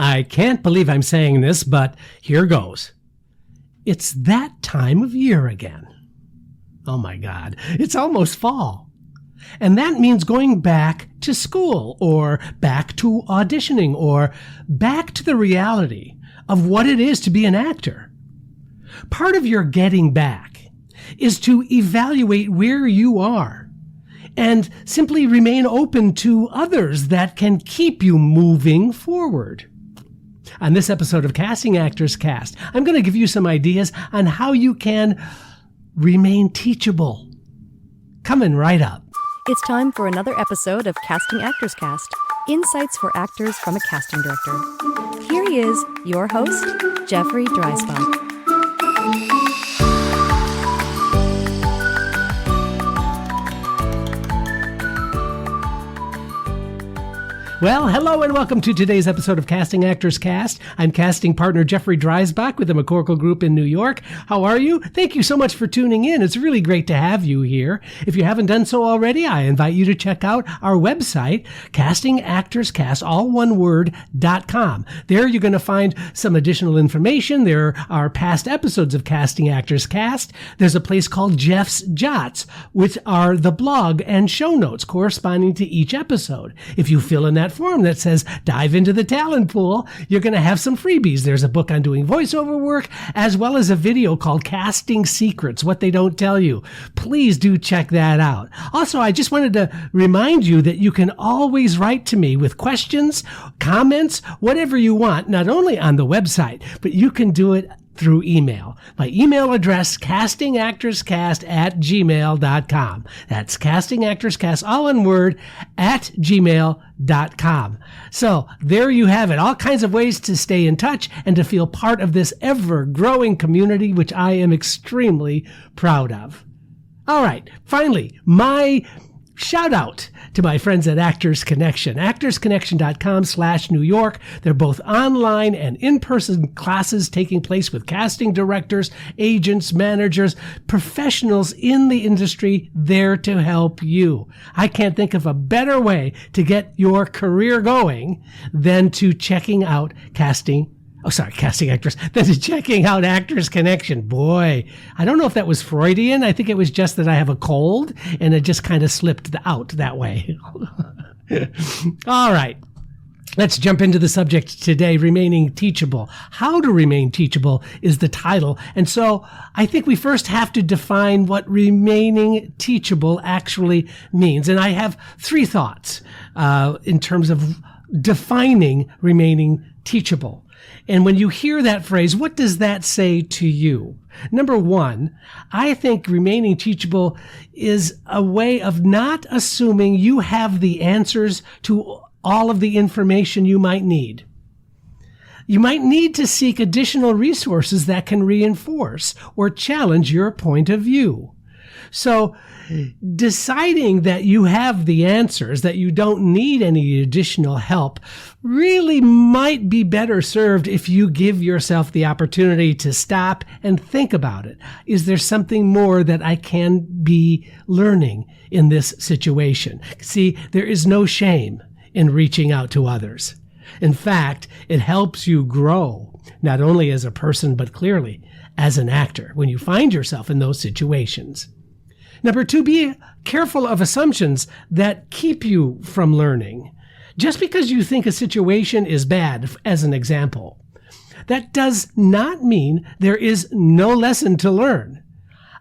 I can't believe I'm saying this, but here goes. It's that time of year again. Oh my God, it's almost fall. And that means going back to school, or back to auditioning, or back to the reality of what it is to be an actor. Part of your getting back is to evaluate where you are and simply remain open to others that can keep you moving forward. On this episode of Casting Actors Cast, I'm going to give you some ideas on how you can remain teachable. Coming right up. It's time for another episode of Casting Actors Cast, insights for actors from a casting director. Here he is, your host, Jeffrey Dreisbach. Well, hello and welcome to today's episode of Casting Actors Cast. I'm casting partner Jeffrey Dreisbach with the McCorkle Group in New York. How are you? Thank you so much for tuning in. It's really great to have you here. If you haven't done so already, I invite you to check out our website, castingactorscast, all one word.com. There you're going to find some additional information. There are past episodes of Casting Actors Cast. There's a place called Jeff's Jots, which are the blog and show notes corresponding to each episode. If you fill in that form that says dive into the talent pool, you're going to have some freebies. There's a book on doing voiceover work, as well as a video called Casting Secrets, What They Don't Tell You. Please do check that out. Also, I just wanted to remind you that you can always write to me with questions, comments, whatever you want, not only on the website, but you can do it through email. My email address, castingactorscast@gmail.com. That's castingactorscast, all one word, @gmail.com. So there you have it. All kinds of ways to stay in touch and to feel part of this ever-growing community, which I am extremely proud of. All right, finally, my shout out to my friends at Actors Connection, actorsconnection.com/New York. They're both online and in-person classes taking place with casting directors, agents, managers, professionals in the industry there to help you. I can't think of a better way to get your career going than to checking out Casting Actors, than to checking out Actors Connection. Boy, I don't know if that was Freudian. I think it was just that I have a cold and it just kind of slipped out that way. All right. Let's jump into the subject today, remaining teachable. How to remain teachable is the title. And so I think we first have to define what remaining teachable actually means. And I have three thoughts in terms of defining remaining teachable. And when you hear that phrase, what does that say to you? Number one, I think remaining teachable is a way of not assuming you have the answers to all of the information you might need. You might need to seek additional resources that can reinforce or challenge your point of view. So deciding that you have the answers, that you don't need any additional help, really might be better served if you give yourself the opportunity to stop and think about it. Is there something more that I can be learning in this situation? See, there is no shame in reaching out to others. In fact, it helps you grow, not only as a person, but clearly as an actor when you find yourself in those situations. Number two, be careful of assumptions that keep you from learning. Just because you think a situation is bad, as an example, that does not mean there is no lesson to learn.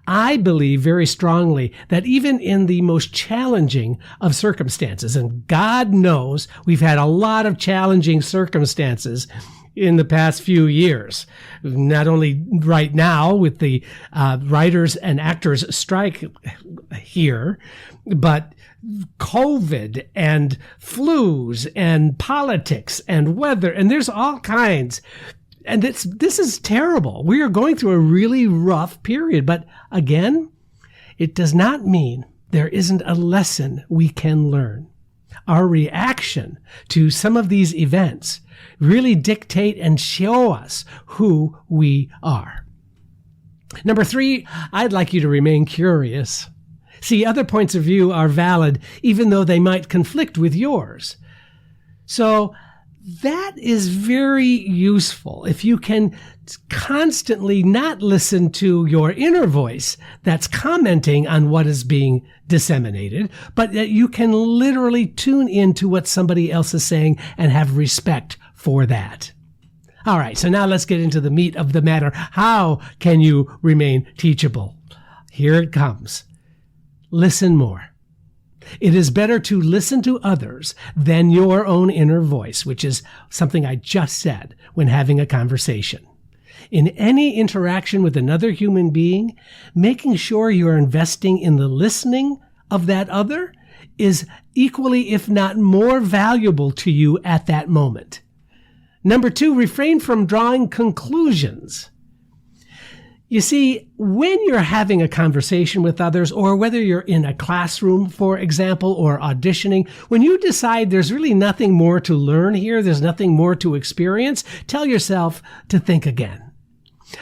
I believe very strongly that even in the most challenging of circumstances, and God knows we've had a lot of challenging circumstances in the past few years, not only right now with the writers and actors strike here, but COVID and flus and politics and weather, and there's all kinds. And this is terrible. We are going through a really rough period. But again, it does not mean there isn't a lesson we can learn. Our reaction to some of these events really dictate and show us who we are. Number three, I'd like you to remain curious. See, other points of view are valid, even though they might conflict with yours. So That is very useful if you can constantly not listen to your inner voice that's commenting on what is being disseminated, but that you can literally tune into what somebody else is saying and have respect for that. All right, so now let's get into the meat of the matter. How can you remain teachable? Here it comes. Listen more. It is better to listen to others than your own inner voice, which is something I just said when having a conversation. In any interaction with another human being, making sure you're investing in the listening of that other is equally, if not more valuable to you at that moment. Number 2, refrain from drawing conclusions. You see, when you're having a conversation with others, or whether you're in a classroom, for example, or auditioning, when you decide there's really nothing more to learn here, there's nothing more to experience, tell yourself to think again.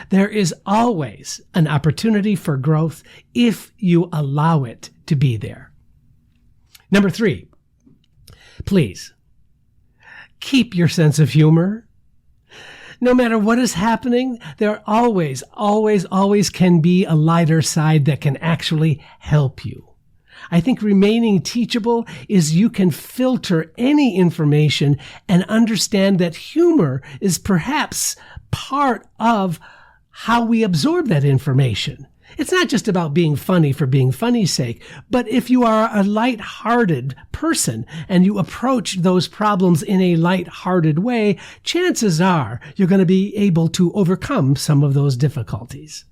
There is always an opportunity for growth if you allow it to be there. Number 3, please keep your sense of humor. No matter what is happening, there always can be a lighter side that can actually help you. I think remaining teachable is you can filter any information and understand that humor is perhaps part of how we absorb that information. It's not just about being funny for being funny's sake, but if you are a light-hearted person and you approach those problems in a light-hearted way, chances are you're going to be able to overcome some of those difficulties.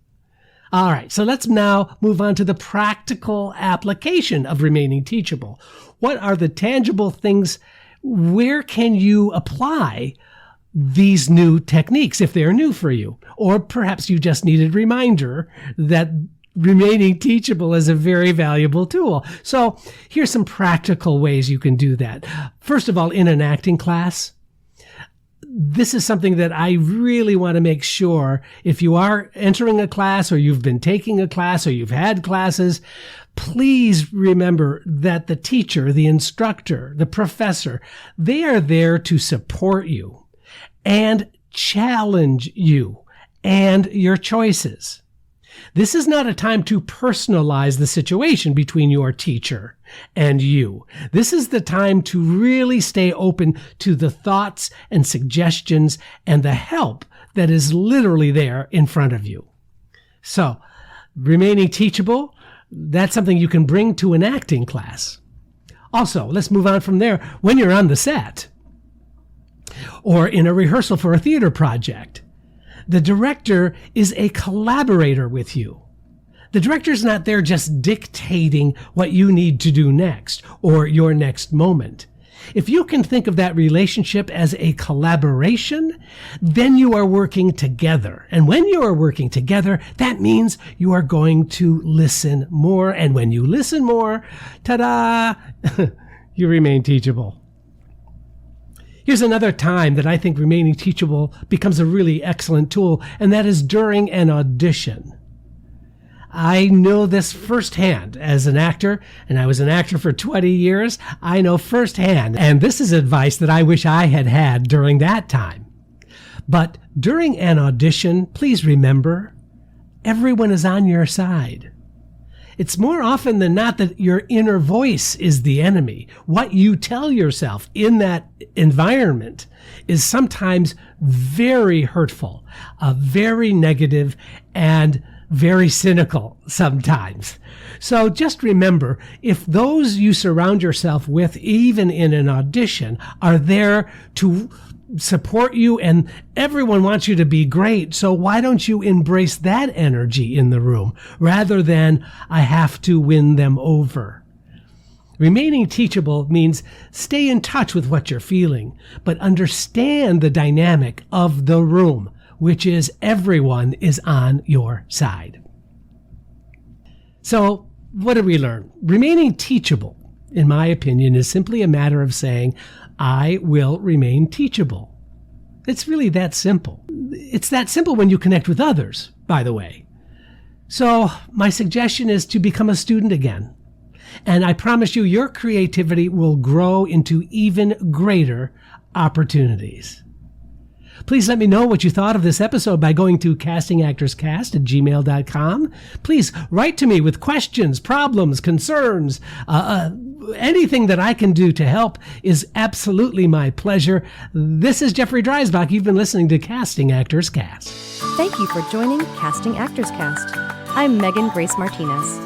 All right, so let's now move on to the practical application of remaining teachable. What are the tangible things? Where can you apply these new techniques if they're new for you? Or perhaps you just needed a reminder that remaining teachable is a very valuable tool. So here's some practical ways you can do that. First of all, in an acting class, this is something that I really want to make sure if you are entering a class or you've been taking a class or you've had classes, please remember that the teacher, the instructor, the professor, they are there to support you and challenge you and your choices. This is not a time to personalize the situation between your teacher and you. This is the time to really stay open to the thoughts and suggestions and the help that is literally there in front of you. So, remaining teachable, that's something you can bring to an acting class. Also, let's move on from there. When you're on the set, or in a rehearsal for a theater project, the director is a collaborator with you. The director's not there just dictating what you need to do next or your next moment. If you can think of that relationship as a collaboration, then you are working together. And when you are working together, that means you are going to listen more. And when you listen more, ta-da, you remain teachable. Here's another time that I think remaining teachable becomes a really excellent tool, and that is during an audition. I know this firsthand as an actor, and I was an actor for 20 years. I know firsthand, and this is advice that I wish I had had during that time. But during an audition, please remember, everyone is on your side. It's more often than not that your inner voice is the enemy. What you tell yourself in that environment is sometimes very hurtful, very negative, and very cynical sometimes. So just remember, if those you surround yourself with, even in an audition, are there to support you and everyone wants you to be great, so why don't you embrace that energy in the room rather than I have to win them over? Remaining teachable means stay in touch with what you're feeling, but understand the dynamic of the room, which is everyone is on your side. So what did we learn? Remaining teachable, in my opinion, is simply a matter of saying, I will remain teachable. It's really that simple. It's that simple when you connect with others, by the way. So my suggestion is to become a student again. And I promise you, your creativity will grow into even greater opportunities. Please let me know what you thought of this episode by going to castingactorscast@gmail.com. Please write to me with questions, problems, concerns. Anything that I can do to help is absolutely my pleasure. This is Jeffrey Dreisbach. You've been listening to Casting Actors Cast. Thank you for joining Casting Actors Cast. I'm Megan Grace Martinez.